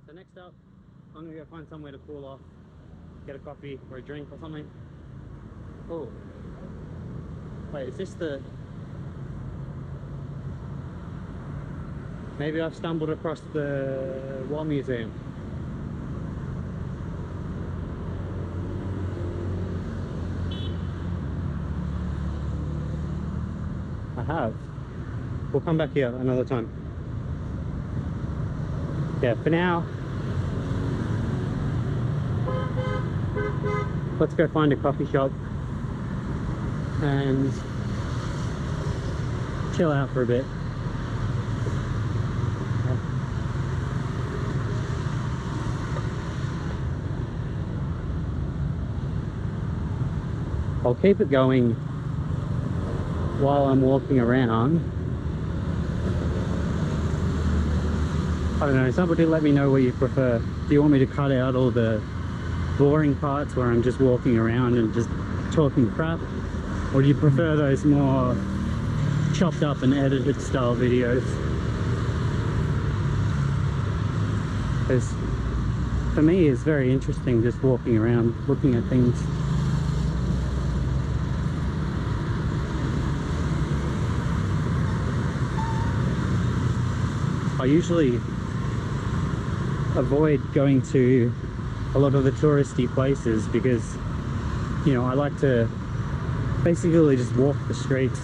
So next up, I'm gonna go find somewhere to cool off, get a coffee or a drink or something. Oh, wait, is this the... Maybe I've stumbled across the War Museum. I have. We'll come back here another time. Yeah, for now, let's go find a coffee shop and chill out for a bit. I'll keep it going while I'm walking around. I don't know, somebody let me know what you prefer. Do you want me to cut out all the boring parts where I'm just walking around and just talking crap? Or do you prefer those more chopped up and edited style videos? Because for me it's very interesting just walking around, looking at things. I usually avoid going to a lot of the touristy places because, you know, I like to basically just walk the streets,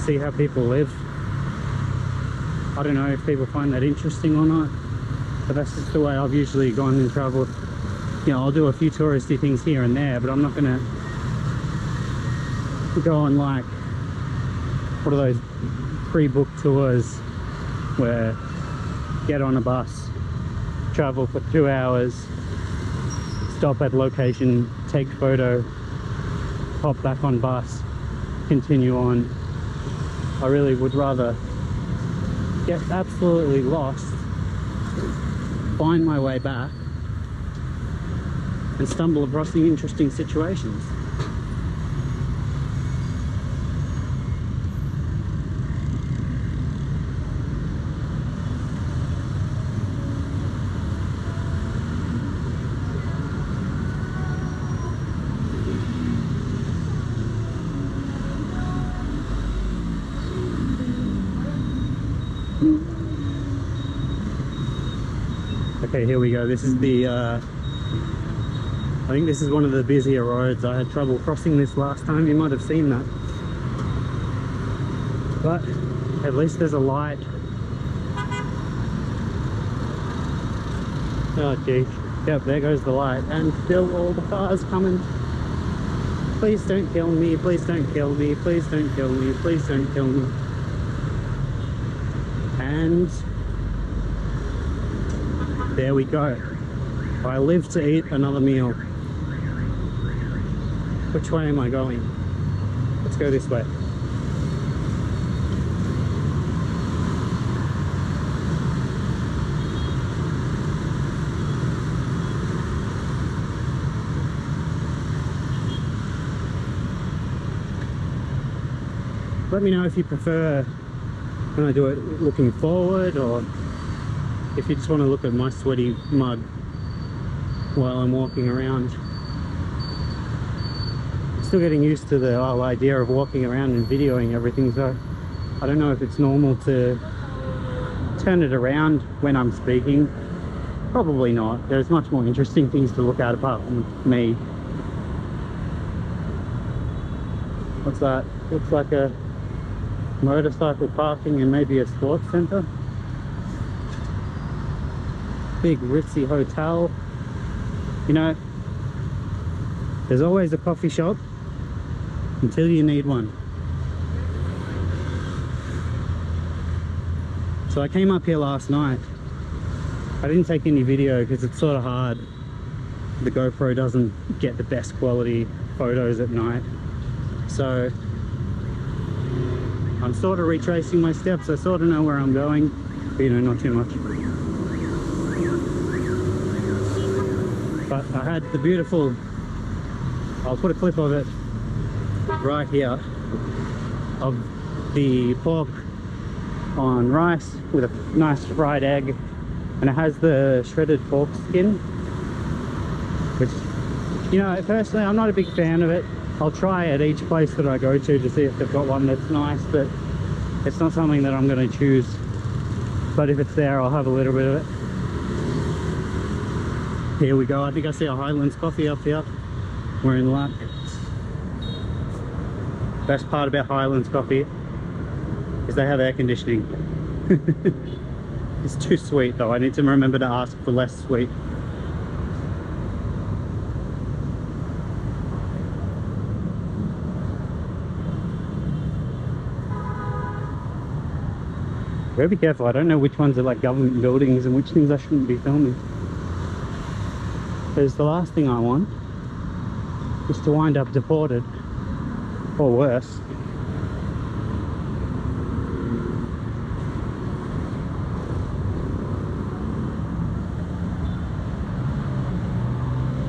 see how people live. I don't know if people find that interesting or not, but that's just the way I've usually gone and traveled. You know, I'll do a few touristy things here and there, but I'm not gonna go on like, what are those pre-booked tours where get on a bus, travel for 2 hours, stop at location, take photo, hop back on bus, continue on. I really would rather get absolutely lost, find my way back, and stumble across the interesting situations. Okay, here we go. This is the, I think this is one of the busier roads. I had trouble crossing this last time. You might have seen that. But at least there's a light. Oh, geez. Yep, there goes the light. And still all the cars coming. Please don't kill me. Please don't kill me. Please don't kill me. Please don't kill me. And there we go. I live to eat another meal. Which way am I going? Let's go this way. Let me know if you prefer when I do it looking forward, or if you just want to look at my sweaty mud while I'm walking around. I'm still getting used to the whole idea of walking around and videoing everything, so I don't know if it's normal to turn it around when I'm speaking. Probably not. There's much more interesting things to look at apart from me. What's that? Looks like a motorcycle parking and maybe a sports center. Big ritzy hotel. You know, there's always a coffee shop until you need one. So I came up here last night. I didn't take any video because it's sort of hard. The GoPro doesn't get the best quality photos at night. So I'm sort of retracing my steps. I sort of know where I'm going, but you know, not too much. But I had the beautiful, I'll put a clip of it right here, of the pork on rice with a nice fried egg and it has the shredded pork skin, which, you know, personally I'm not a big fan of it. I'll try at each place that I go to see if they've got one that's nice, but it's not something that I'm going to choose. But if it's there, I'll have a little bit of it. Here we go. I think I see a Highlands coffee up here. We're in luck. Best part about Highlands coffee is they have air conditioning. It's too sweet though. I need to remember to ask for less sweet. Very careful. I don't know which ones are like government buildings and which things I shouldn't be filming. Because the last thing I want is to wind up deported, or worse.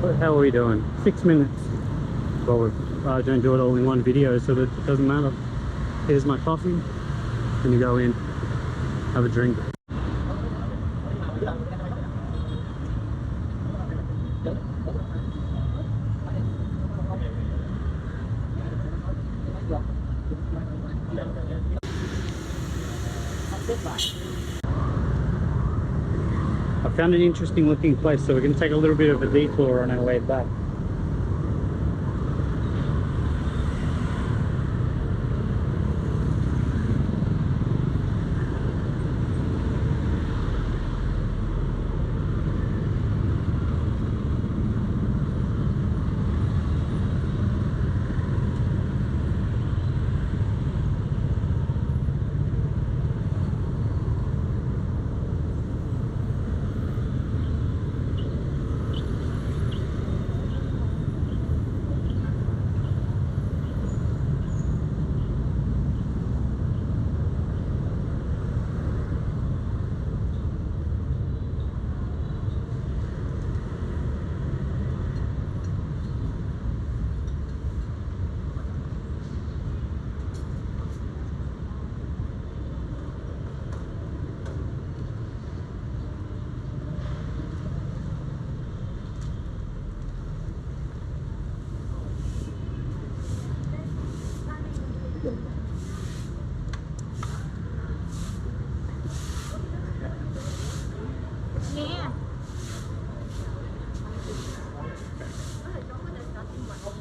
What the hell are we doing? 6 minutes. Well, I don't do it all in one video, so that it doesn't matter. Here's my coffee, and you go in, have a drink. I found an interesting looking place, so we're going to take a little bit of a detour on our way back.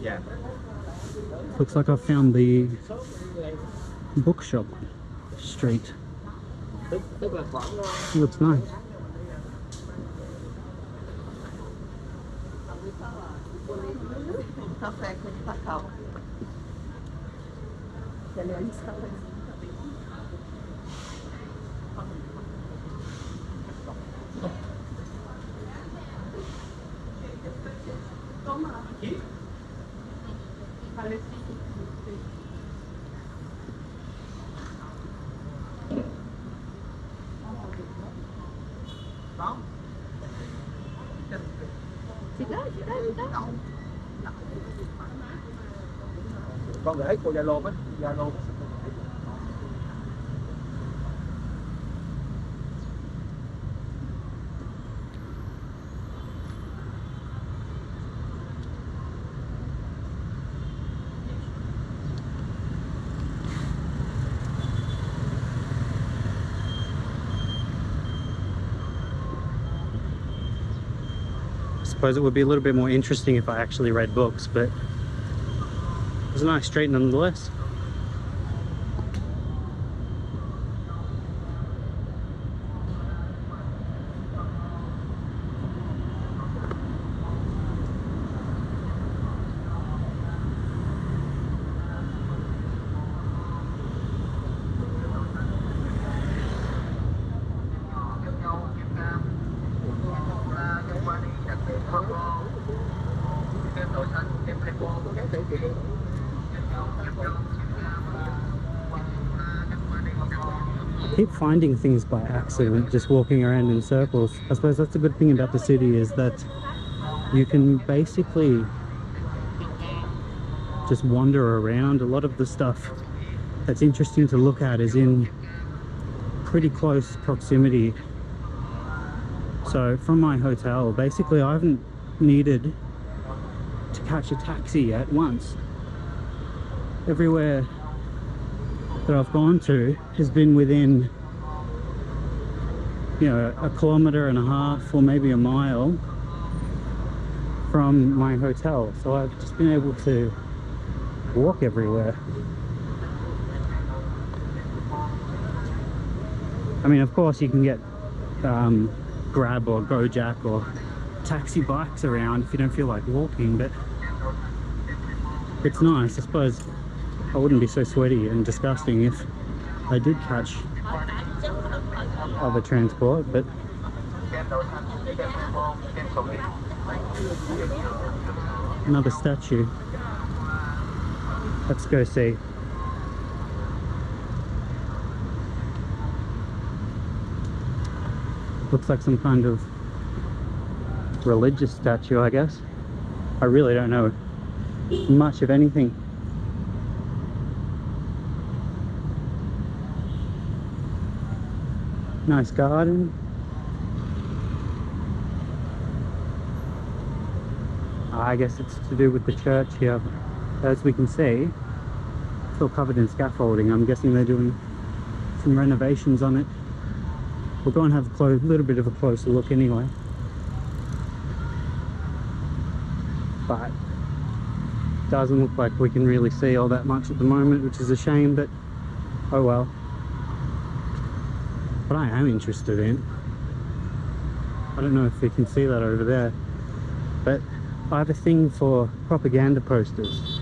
Yeah. Looks like I found the bookshop street. Looks nice. Con gửi cô Zalo á, Zalo. I suppose it would be a little bit more interesting if I actually read books, but it was a nice street nonetheless. I keep finding things by accident, just walking around in circles. I suppose that's a good thing about the city, is that you can basically just wander around. A lot of the stuff that's interesting to look at is in pretty close proximity So from my hotel, basically I haven't needed to catch a taxi yet once. Everywhere that I've gone to has been within, you know, a kilometer and a half or maybe a mile from my hotel. So I've just been able to walk everywhere. I mean, of course you can get Grab or Gojek or taxi bikes around if you don't feel like walking, but it's nice. I suppose I wouldn't be so sweaty and disgusting if I did catch other transport, but another statue. Let's go see. Looks like some kind of religious statue, I guess. I really don't know much of anything. Nice garden. I guess it's to do with the church here. As we can see, it's all covered in scaffolding. I'm guessing they're doing some renovations on it. We'll go and have a little bit of a closer look anyway. But doesn't look like we can really see all that much at the moment, which is a shame, but oh well. What I am interested in, I don't know if you can see that over there, but I have a thing for propaganda posters.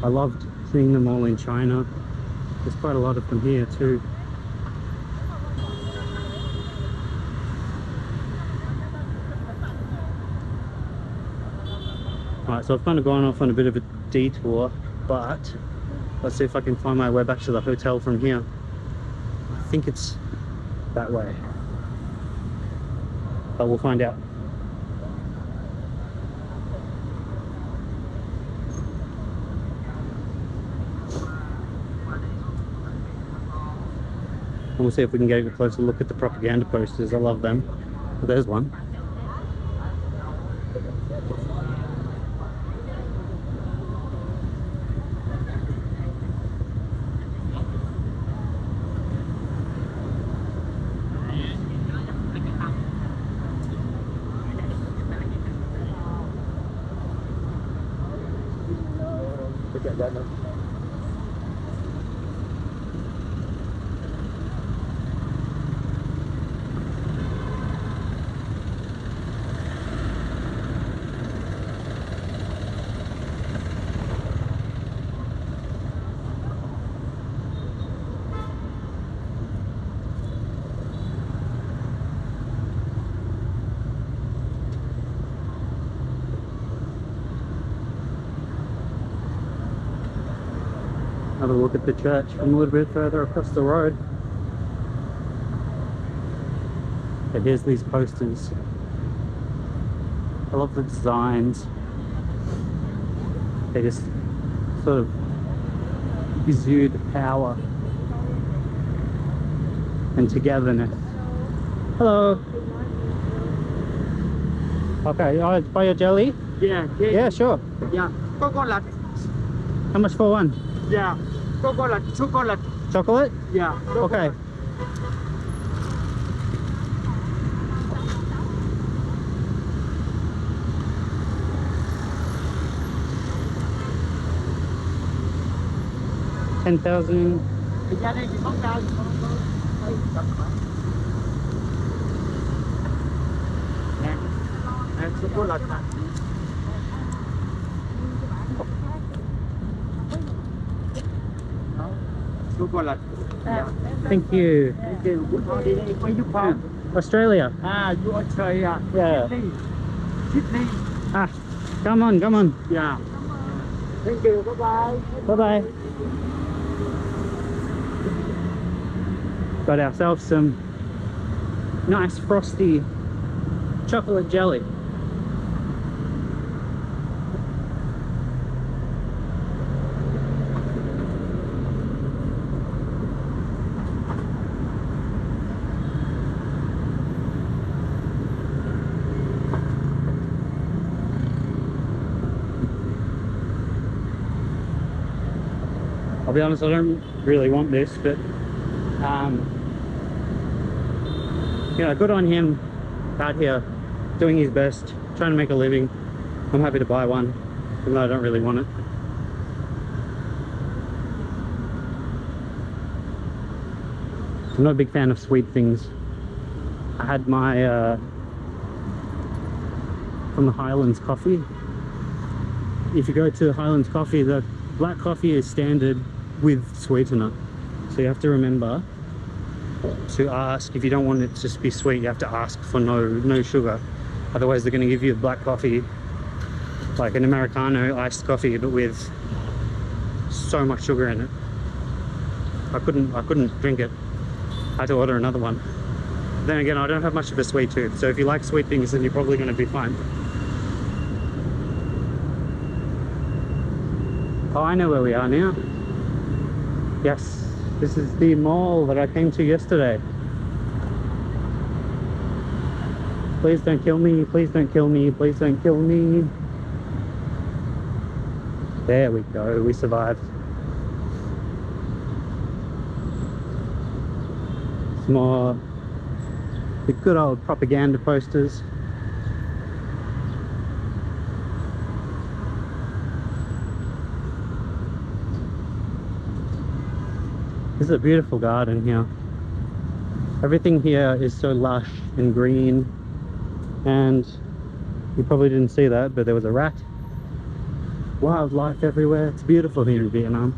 I loved seeing them all in China. There's quite a lot of them here too. Alright, so I've kind of gone off on a bit of a detour, but let's see if I can find my way back to the hotel from here. I think it's that way, but we'll find out. And we'll see if we can get a closer look at the propaganda posters. I love them. Well, there's one. Have a look at the church from a little bit further across the road. But here's these posters. I love the designs. They just sort of exude power and togetherness. Hello. Okay, I'll buy your jelly? Yeah, Yeah, sure. yeah. Coconut. How much for one? Yeah. Chocolate. Chocolate? Yeah. Okay. $10,000. Gia đây thì không cao. And chocolate. Chocolate. Yeah. Thank you. Thank you. Where you from? Australia. Ah, you Australia. Yeah. Sydney. Ah, come on. Yeah. Thank you. Bye bye. Bye-bye. Got ourselves some nice frosty chocolate jelly. be honest, I don't really want this, but you know, good on him out here doing his best, trying to make a living. I'm happy to buy one, even though I don't really want it. I'm not a big fan of sweet things. I had my from the Highlands coffee. If you go to Highlands coffee, the black coffee is standard with sweetener, so you have to remember to ask. If you don't want it to just be sweet, you have to ask for no sugar, otherwise they're going to give you a black coffee, like an Americano iced coffee, but with so much sugar in it. I couldn't drink it. I had to order another one. Then again, I don't have much of a sweet tooth, so if you like sweet things, then you're probably going to be fine. Oh, I know where we are now. Yes, this is the mall that I came to yesterday. Please don't kill me, please don't kill me, please don't kill me. There we go, we survived. Some more the good old propaganda posters. This is a beautiful garden here. Everything here is so lush and green, and you probably didn't see that, but there was a rat. Wildlife everywhere. It's beautiful here in Vietnam.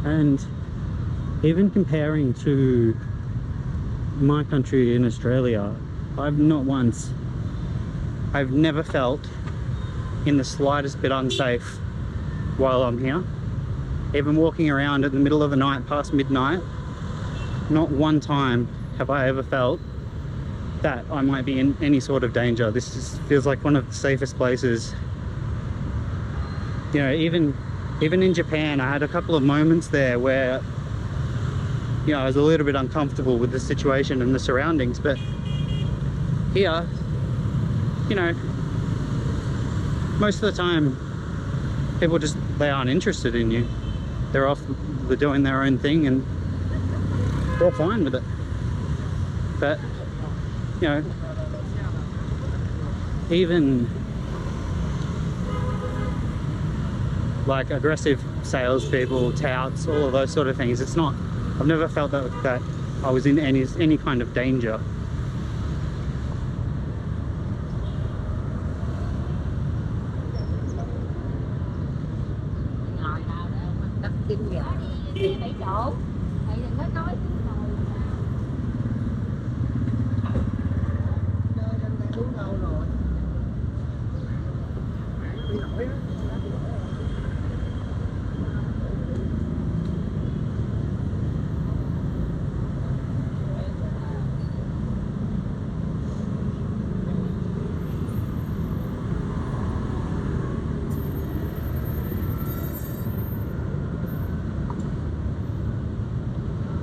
And even comparing to my country in Australia, I've never felt in the slightest bit unsafe while I'm here. Even walking around in the middle of the night past midnight, not one time have I ever felt that I might be in any sort of danger. This feels like one of the safest places. You know, even in Japan, I had a couple of moments there where, you know, I was a little bit uncomfortable with the situation and the surroundings, but here, you know, most of the time people they aren't interested in you. They're doing their own thing and they're fine with it. But, you know, even like aggressive salespeople, touts, all of those sort of things, I've never felt that I was in any kind of danger.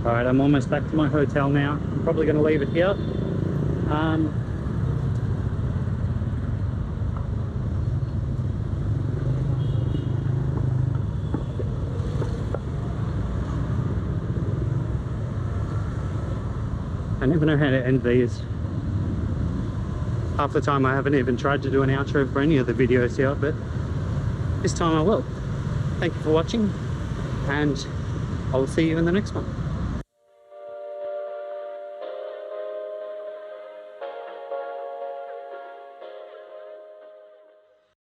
Alright, I'm almost back to my hotel now. I'm probably going to leave it here. I never know how to end these. Half the time I haven't even tried to do an outro for any of the videos here, but this time I will. Thank you for watching, and I will see you in the next one.